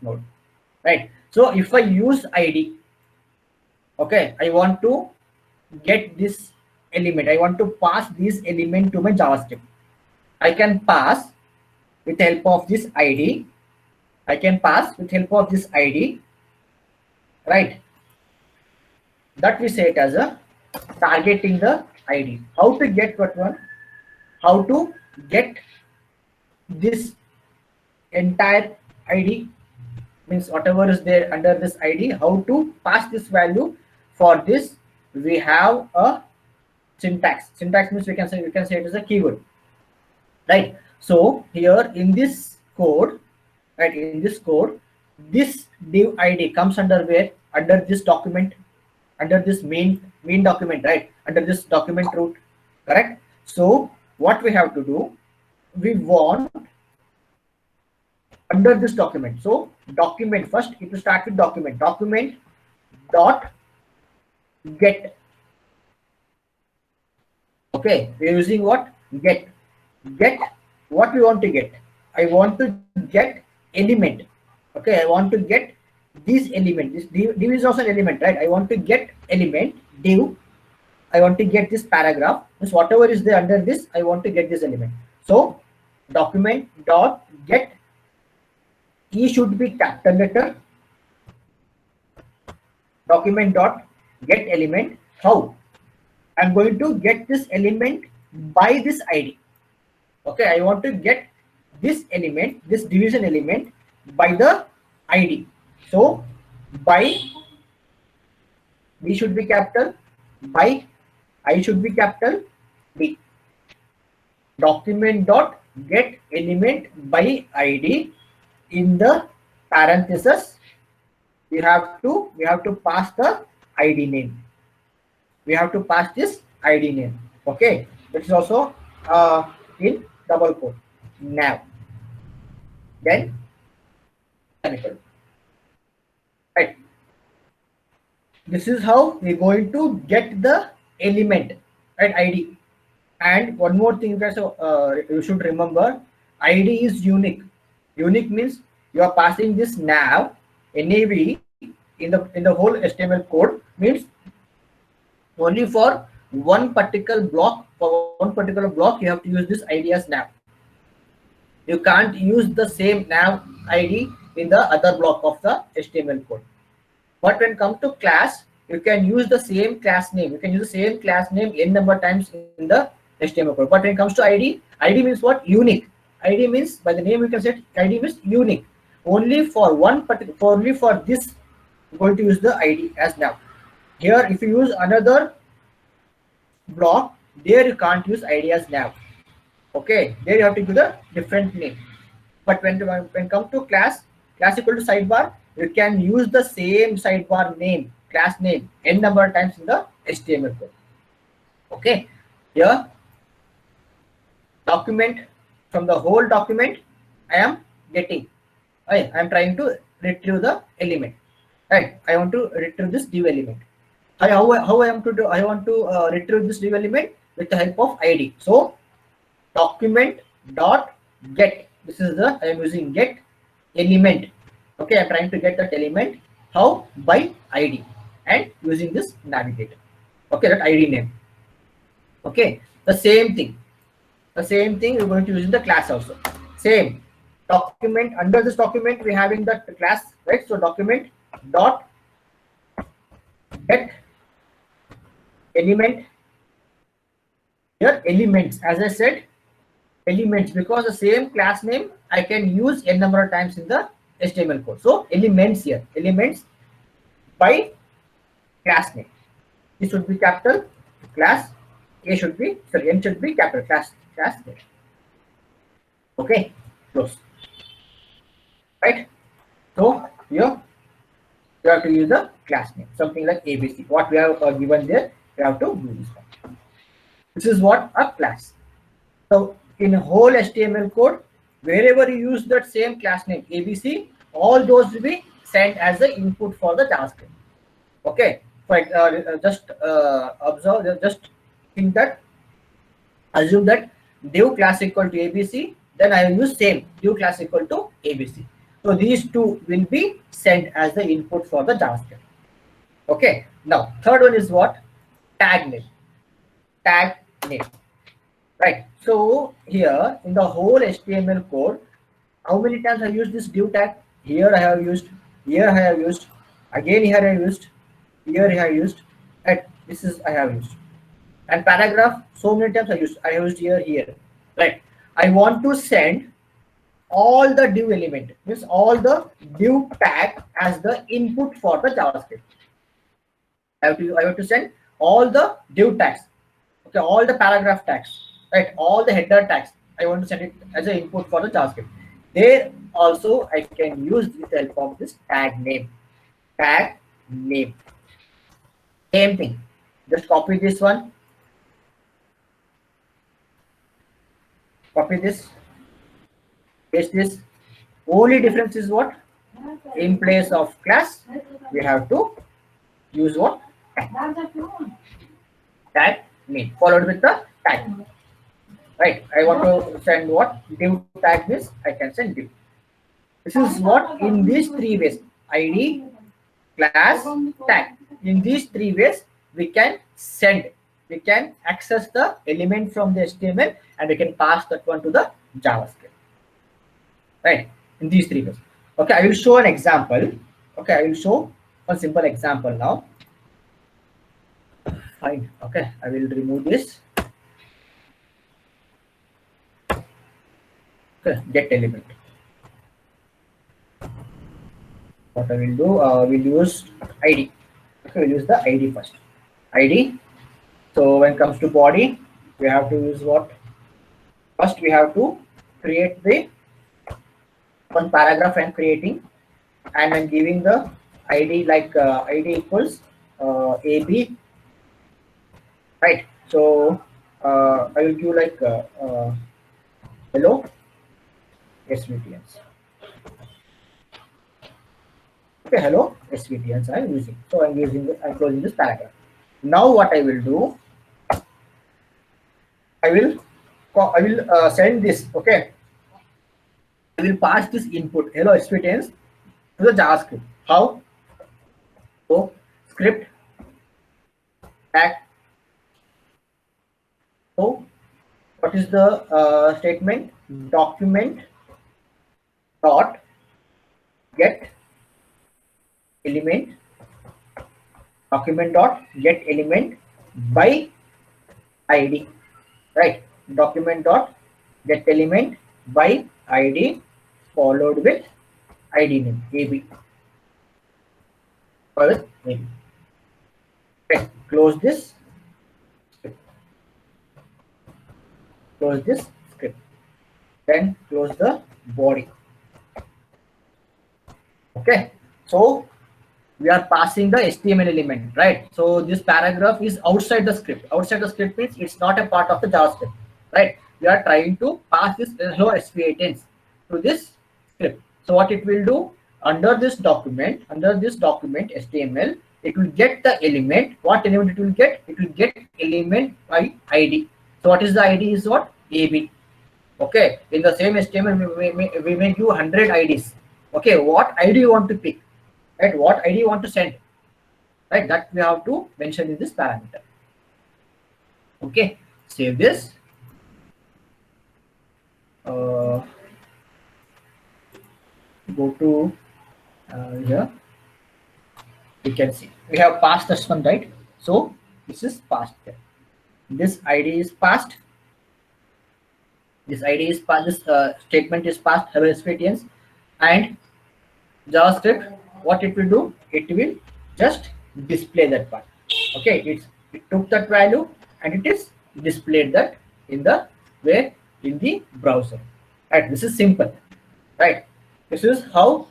static node, right? So if I use id, okay, I want to get this element, I want to pass this element to my JavaScript. I can pass with help of this id, I can pass with help of this id, right? That we say it as a targeting the id. How to get what one? How to get this entire id, means whatever is there under this id, how to pass this value. For this we have a syntax. Syntax means we can say it as a keyword, right? So here in this code, right, in this code, this div id comes under where? Under this document, under this main document, right? Under this document root, correct? So what we have to do, we want under this document. So document, first it will start with document dot get. Okay, we're using what? Get. What we want to get? I want to get element. Okay, I want to get this element. This div is also an element, right? I want to get element div. I want to get this paragraph. Means whatever is there under this, I want to get this element. So document dot get, key should be capital letter. Document dot get element. How? I'm going to get this element by this id. Okay, I want to get this element, this division element, by the id. So by b should be capital, by I should be capital, D. Document dot get element by id. In the parenthesis, we have to pass the id name. We have to pass this id name. Okay, that is also in double quote. Now, then semicolon. Right. This is how we're going to get the element, right? ID. And one more thing, guys, you should remember, ID is unique. Unique means you are passing this nav in the whole HTML code, means only for one particular block. For one particular block, you have to use this ID as nav. You can't use the same nav ID in the other block of the HTML code. But when it comes to class, you can use the same class name. You can use the same class name n number of times in the HTML code. But when it comes to ID, ID means what? Unique. ID means, by the name you can say ID means unique. Only for one particular, only for this, you're going to use the ID as nav. Here, if you use another block, there you can't use ID as nav. Okay, there you have to give the different name. But when come to class equal to sidebar, you can use the same sidebar name, class name, n number of times in the HTML code. Okay, here document, from the whole document I am getting, I am trying to retrieve the element, right? I want to retrieve this div element. How I am to do? I want to retrieve this div element with the help of ID. So document dot get, this is the, I am using get element. Okay, I'm trying to get that element. How? By ID and using this navigator. Okay, that ID name. Okay, the same thing we're going to use in the class also. Same document, under this document we having the class, right? So document dot get element. Here elements, as I said, elements, because the same class name I can use n number of times in the HTML code. So elements here, elements by class name. This should be capital, class, A should be, sorry, N should be capital, class there. Okay, close. Right? So here you have to use the class name, something like ABC. What we have given there, you have to use this one. This is what a class. So in a whole HTML code, wherever you use that same class name ABC, all those will be sent as the input for the JavaScript. Okay, just observe, just think that, assume that div class equal to ABC, then I will use same div class equal to ABC. So these two will be sent as the input for the JavaScript. Okay. Now third one is what? Tag name. Tag name. Right. So here in the whole HTML code, how many times I used this div tag? Here I have used, here I have used, again here I used, here I have used, and this is I have used. And paragraph, so many times I used here. Right. I want to send all the div element, means all the div tag as the input for the JavaScript. I have to send all the div tags. Okay, all the paragraph tags, right? All the header tags. I want to send it as an input for the JavaScript. There also I can use the help of this tag name. Tag name. Same thing. Just copy this one. Copy this. Paste this. Only difference is what? In place of class, we have to use what? Tag name followed with the tag. Right. I want to send what? Div tag this. I can send div. This is what in these three ways: ID, class, tag. In these three ways, we can send. We can access the element from the HTML and we can pass that one to the JavaScript. Right. In these three ways. Okay. I will show an example. Okay. I will show a simple example now. Fine. Okay. I will remove this. Okay. Get element. What I will do, we'll use ID. Okay, we'll use the ID first. ID. So when it comes to body, we have to use what? First, we have to create the one paragraph I'm creating, and I'm giving the ID like ID equals AB. Right. So I will give like hello SVTs. Okay, hello SVTs I'm using. So I'm closing this paragraph. Now what I will do, I will send this. Okay, I will pass this input hello SVTs to the JavaScript. How? So script tag. So what is the statement? Document dot get element. Document dot get element by ID. Right. Document dot get element by ID followed with ID name AB. Followed with AB. Okay. Close this. Close this script. Then close the body. Okay. So we are passing the HTML element, right? So this paragraph is outside the script. Outside the script means it's not a part of the JavaScript, right? We are trying to pass this hello SVTs to this script. So what it will do, under this document HTML, it will get the element. What element it will get? It will get element by ID. So what is the ID is what? AB. Okay. In the same HTML, we may give 100 IDs. Okay. What ID you want to pick? Right, what ID you want to send, right? That we have to mention in this parameter. Okay, save this. Go to here. You can see we have passed this one, right? So this is passed there. This ID is passed. This ID is passed. This statement is passed. Hello SVTs, and JavaScript. What it will do? It will just display that part. Okay, it took that value and it is displayed that in the way in the browser. Right, this is simple. Right, this is how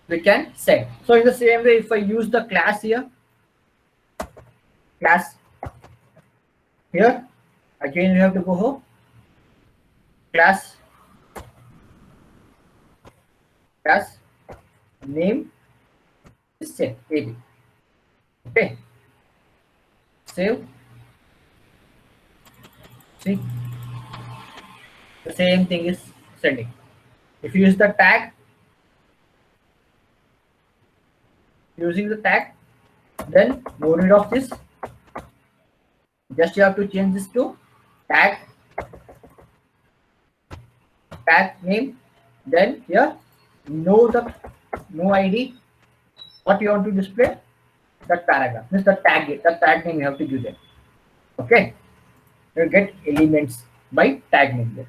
we can send. So in the same way, if I use the class here, class here, again you have to go home. Class name is set AB. Okay, save. See, the same thing is sending. If you use the tag, using the tag. Then no need of this. Just you have to change this to tag name. Then here no ID. What you want to display? That paragraph. Means the tag name you have to give them. Okay. You get elements by tag name there.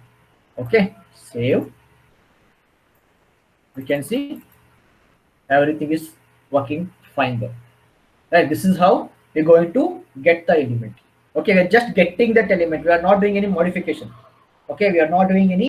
Okay. Save. You can see everything is working fine there. Right. This is how we're going to get the element. Okay. We're just getting that element. We are not doing any modification. Okay. We are not doing any